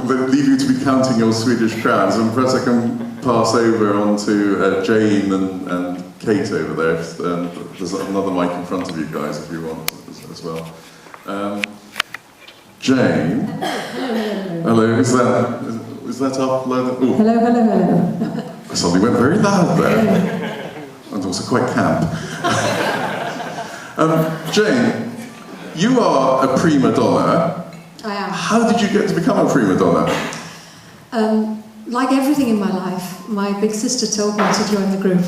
leave you to be counting your Swedish crowns, and perhaps I can pass over on to Jane and Kate over there. There's another mic in front of you guys if you want as well. Jane. Hello. Is that up loud? Ooh. Hello. I suddenly went very loud there. And also quite camp. Jane, you are a prima donna. I am. How did you get to become a prima donna? Like everything in my life, my big sister told me to join the group.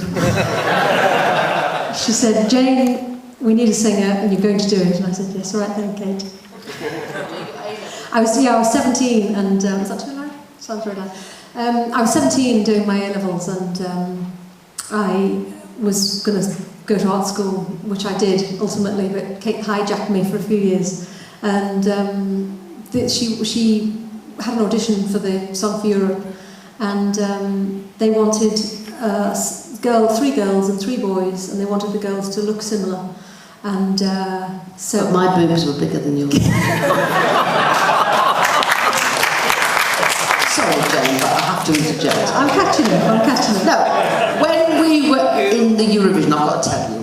She said, Jane, we need a singer and you're going to do it. And I said, yes, all right then, Kate. I was 17 and, is that too loud? Sounds very loud. I was 17 doing my A-levels and I was going to go to art school, which I did ultimately, but Kate hijacked me for a few years. And she had an audition for the Song for Europe, and they wanted 3 girls and 3 boys, and they wanted the girls to look similar. And so... But my boobs were bigger than yours. Sorry, Jane, but I have to interject. I'm catching it. No, when we were in the Eurovision, I've got to tell you,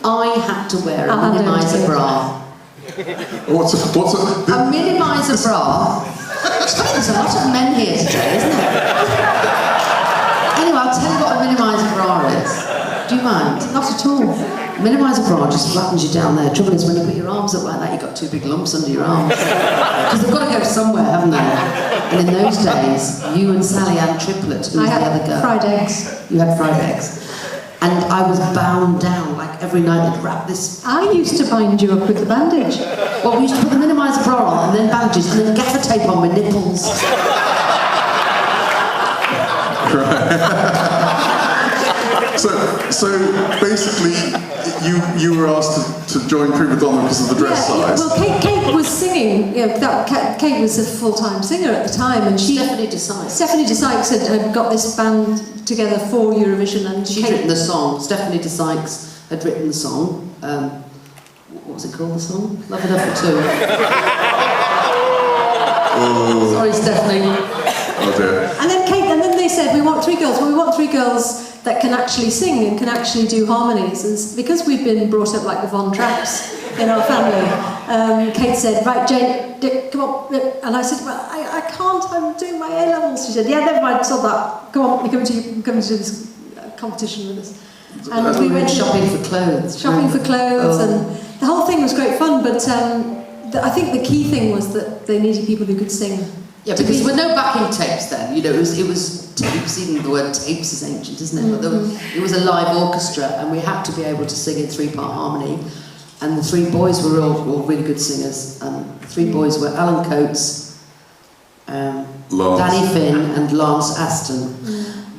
I had to wear a minimiser bra. What's a minimiser bra? It's funny, there's a lot of men here today, isn't there? Anyway, I'll tell you what a minimiser bra is. Do you mind? Not at all. Minimiser bra just flattens you down there. Trouble is, when you put your arms up like that, you've got 2 big lumps under your arms. Because they've got to go somewhere, haven't they? And in those days, you and Sally Ann Triplet, who was the other girl. Fried eggs. You had fried eggs. And I was bound down, like every night they'd wrap this... I used to bind you up with the bandage. Well, we used to put the minimiser bra on, and then bandages, and then gaffer tape on my nipples. So basically, you were asked to join prima donna because of the dress size. Well, Kate was singing. Kate was a full-time singer at the time, and Stephanie Dysykes had got this band together for Eurovision, and she'd written the song. Stephanie Dysykes had written the song. What was it called? The song? Love Enough for Two. Oh. Sorry, Stephanie. Oh dear. And then they said, we want 3 girls. Well, we want 3 girls that can actually sing and can actually do harmonies. And because we've been brought up like the Von Trapps in our family, Kate said, right, Jane, come on. And I said, well, I can't, I'm doing my A-levels. She said, yeah, never mind, stop that. Come on, we're coming to this competition with us. And we went shopping for clothes. And the whole thing was great fun, but I think the key thing was that they needed people who could sing. Yeah, because there were no backing tapes then. You know, it was tapes. Even the word tapes is ancient, isn't it? Mm-hmm. But it was a live orchestra, and we had to be able to sing in 3-part harmony. And the 3 boys were all really good singers. The 3 boys were Alan Coates, Danny Finn, and Lance Aston,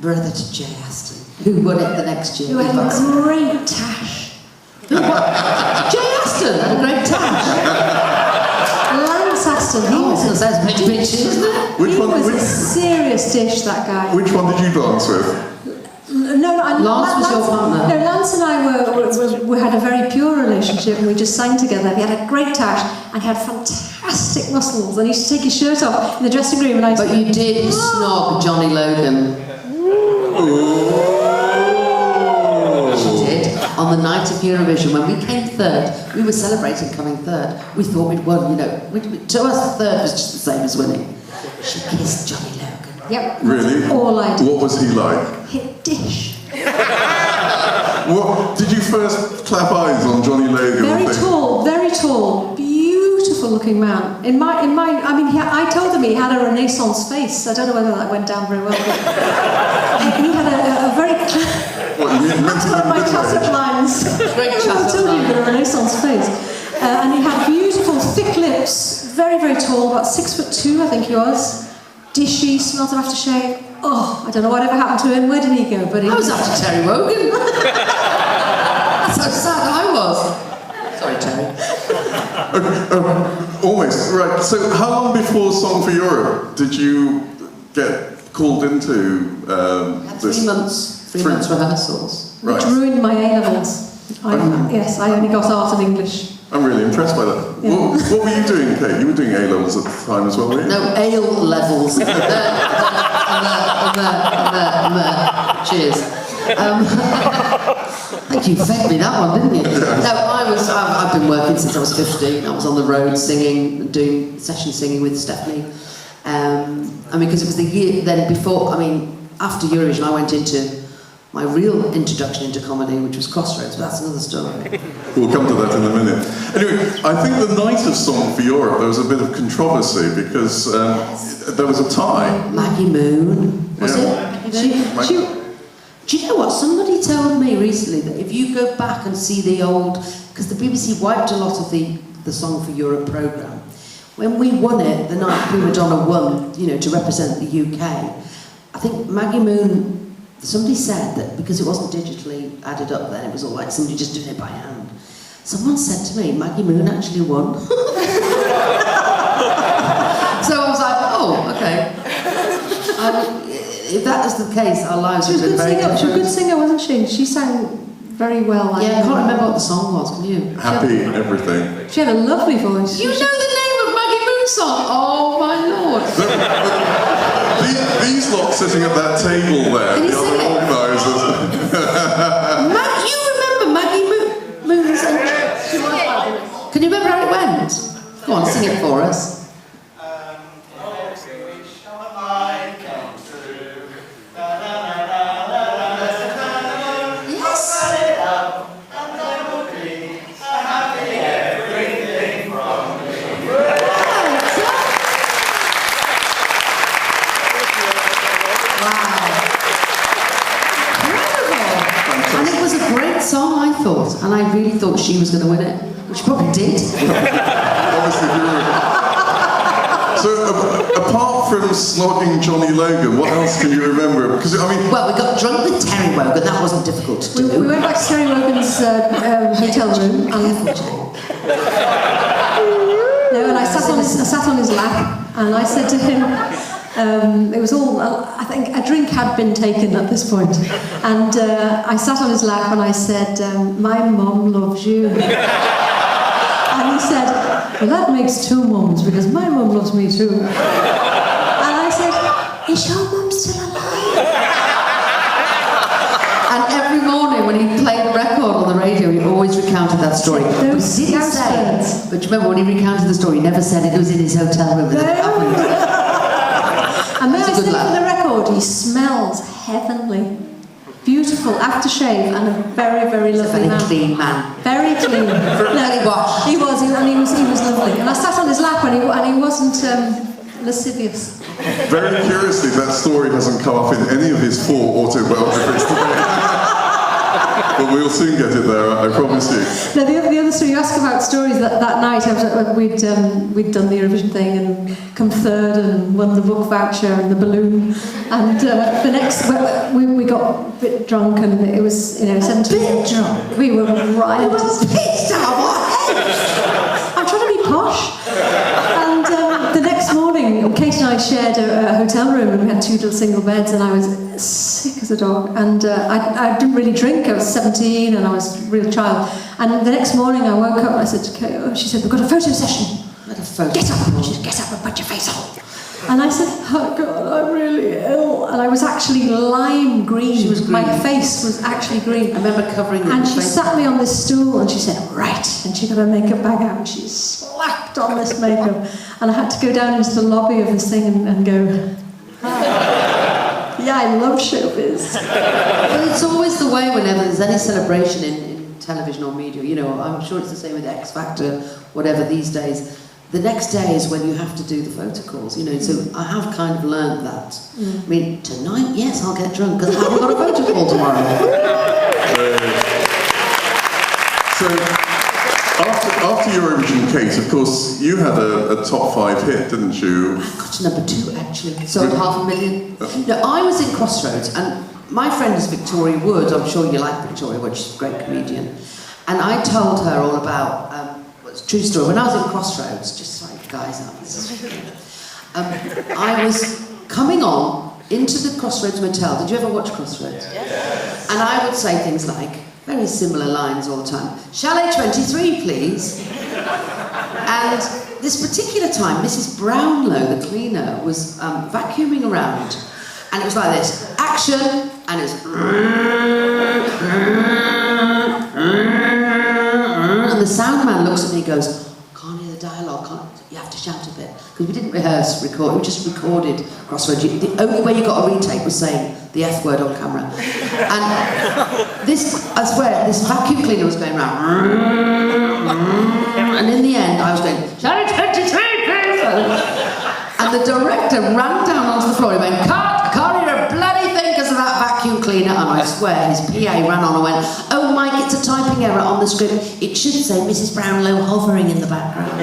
brother to Jay Aston, who won it the next year. Who had a great tash. Jay Aston had a great tash. Lance Aston, he was a serious dish, that guy. Which one did you dance with? Lance was your partner. No, Lance and I we had a very pure relationship, and we just sang together. He had a great tash, and he had fantastic muscles, and he used to take his shirt off in the dressing room. And But you did snog Johnny Logan. She did. On the night of Eurovision, when we came 3rd, we were celebrating coming 3rd. We thought we'd won, you know. To us, 3rd was just the same as winning. She kissed Johnny Logan. Yep. Really? All I did. What was he like? Hit dish. What did you first clap eyes on Johnny Logan? Very tall, beautiful-looking man. I told them he had a Renaissance face. I don't know whether that went down very well, but he had a very. What you mean? That's one of my classic lines. I told you he had a Renaissance face, and he had beautiful, thick lips. Very, very tall, about 6'2", I think he was. Dishy, smelled of aftershave. Oh, I don't know whatever happened to him. Where did he go? But I was after Terry Wogan. That's how sad I was. Sorry, Terry. Almost. Right, so how long before Song for Europe did you get called into this? 3 months. 3 months rehearsals. Which ruined my A-levels. Yes, I only got art and English. I'm really impressed by that. Yeah. What were you doing, Kate? You were doing A-levels at the time as well, were you? No, ale levels. Cheers. I think you fed me that one, didn't you? No, I've been working since I was 15. I was on the road singing, doing session singing with Stephanie. Because it was the year then before, after Eurovision, I went into my real introduction into comedy, which was Crossroads, but that's another story. We'll come to that in a minute. Anyway, I think the night of Song for Europe, there was a bit of controversy because there was a tie. Maggie Moon, was it? Do you know what? Somebody told me recently that if you go back and see the old, because the BBC wiped a lot of the Song for Europe programme, when we won it, the night Prima Donna won, to represent the UK, I think Maggie Moon, somebody said that because it wasn't digitally added up then, it was all like somebody just doing it by hand. Someone said to me, Maggie Moon actually won. So I was like, oh, okay. If that was the case, our lives would have been very different. She was a good singer, wasn't she? She sang very well. I can't remember what the song was, can you? Happy everything. She had a lovely voice. You know the name of Maggie Moon's song? Oh my lord. These lot sitting at that table there, Can you the sing other it? organisers. You remember Maggie Moon's Can you remember how it went? Go on, sing it for us. Song, I thought, and I really thought she was going to win it, which probably did. Obviously, so, apart from slogging Johnny Logan, what else can you remember? Because well, we got drunk with Terry Wogan. That wasn't difficult to do. We went back to Terry Wogan's hotel room, and I sat on his lap, and I said to him. It was all, I think a drink had been taken at this point. And I sat on his lap and I said, my mum loves you. And he said, well, that makes two mums because my mum loves me too. And I said, is your mum still alive? And every morning when he played the record on the radio, he always recounted that story. But he didn't say it. But remember, when he recounted the story, he never said it was in his hotel room that it happened. And then I think for the record, he smells heavenly. Beautiful aftershave and a very, very lovely man. Very clean man. Very clean. Very washed. He was lovely. And I sat on his lap and he wasn't lascivious. very curiously, that story hasn't come up in any of his 4 autobiographies today. But we'll soon get it there, I promise you. Now, the other story, you asked about stories that night, we'd done the Eurovision thing and come third and won the book voucher and the balloon. And the next, we got a bit drunk and it was, 17. A bit drunk? We were riotous. Pissed out. I'm trying to be posh. And the next morning, Kate and I shared a hotel room and we had 2 little single beds and I was sick as a dog. And I didn't really drink. I was 17 and I was a real child. And the next morning I woke up and I said to Kate, she said, we've got a photo session. Get up. She said, get up and put your face on. And I said, oh God, I'm really ill. And I was actually lime green. She was green. My face was actually green. I remember covering it. And she sat me on this stool and she said, right. And she got her makeup bag out and she slapped on this makeup. And I had to go down into the lobby of this thing and go, yeah, I love showbiz. Well, it's always the way whenever there's any celebration in television or media. I'm sure it's the same with X Factor, whatever these days. The next day is when you have to do the photo calls, so I have kind of learned that. I mean, tonight, yes, I'll get drunk because I haven't got a photo call tomorrow. So, after Eurovision, Kate, of course, you had a top 5 hit, didn't you? I got to number 2, actually. Sold 500,000. No, I was in Crossroads, and my friend is Victoria Wood. I'm sure you like Victoria Wood, she's a great comedian. And I told her all about... true story. When I was in Crossroads, just like guys up, I was coming on into the Crossroads Motel. Did you ever watch Crossroads? Yes. And I would say things like very similar lines all the time. Chalet 23, please. And this particular time, Mrs. Brownlow, the cleaner, was vacuuming around, and it was like this: action, and it was, and the sound man looks at me and goes, "Can't hear the dialogue. You have to shout a bit," because we didn't record. We just recorded crosswords. The only way you got a retake was saying the F word on camera. And this, I swear, this vacuum cleaner was going around. And in the end, I was going, "Shout 23, please!" And the director ran down onto the floor and went, "Cut! I can't hear a bloody thing because of that vacuum cleaner." And I swear, his PA ran on and went, "Oh, Mike, it's a typing error on the script. It should say Mrs. Brownlow hovering in the background."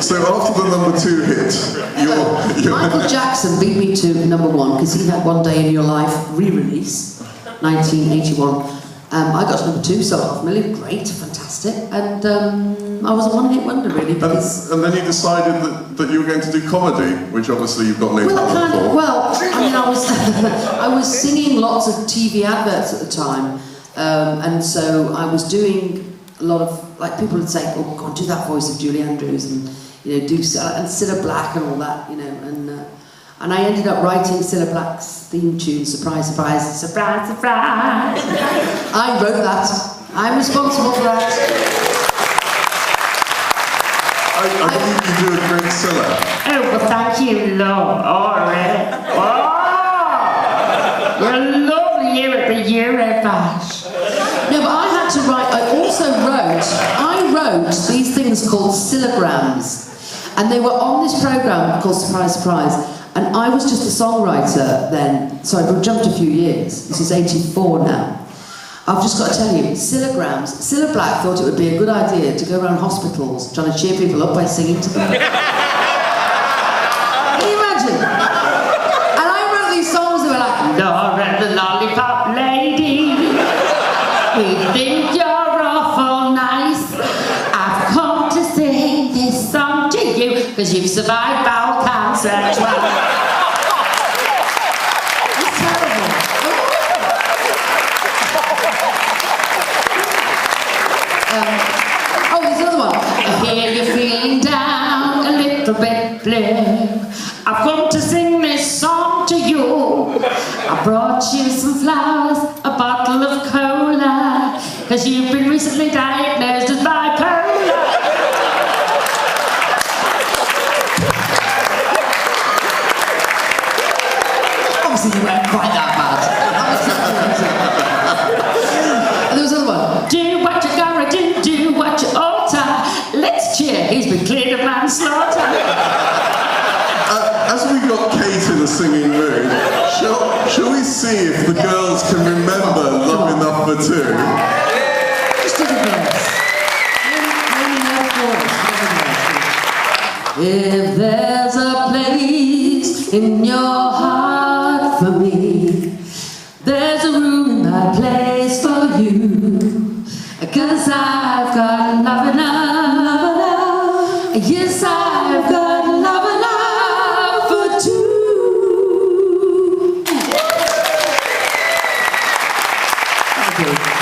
So after the number 2 hit, Michael Jackson beat me to number 1 because he had One Day in Your Life re-release, 1981. I got to number 2, so off Million, great, fantastic, and I was a one-hit wonder really. Because and then you decided that you were going to do comedy, which obviously you've got no talent for. I was singing lots of TV adverts at the time, and so I was doing a lot of, like, people would say, "Oh, go on, do that voice of Julie Andrews," and do and Cilla Black and all that, and I ended up writing Cilla Black's theme tune, "Surprise, Surprise, Surprise, Surprise." I wrote that. I'm responsible for that. I believe you do a great Cilla. Oh, well, thank you, Lord. Oh, you're lovely here at the Eurobash. No, but I had to write. I wrote these things called Cillograms, and they were on this program called Surprise, Surprise. And I was just a songwriter then. Sorry, we've jumped a few years. This is 84 now. I've just got to tell you, Cillograms. Cilla Black thought it would be a good idea to go around hospitals trying to cheer people up by singing to them. Can you imagine? And I wrote these songs that were like, Laura the Lollipop Lady, we think you're awful nice. I've come to sing this song to you because you've survived bowel cancer twice. it's terrible. There's another one. I hear you're feeling down, a little bit blue. I've come to sing this song to you. I brought you some flowers, a bottle of cola, because you've been recently diagnosed as bipolar. Obviously, they weren't quite that bad. And there was another one. Do what you gotta do what you ought to. Let's cheer, he's been cleared of manslaughter. As we got Kate in the singing mood, shall we see if the girls can remember Love Enough for Two? Just do the verse. If there's a place in your heart for me, there's a room in that place for you. 'Cause I've got love enough. Yes, I've got love enough for two. Thank you.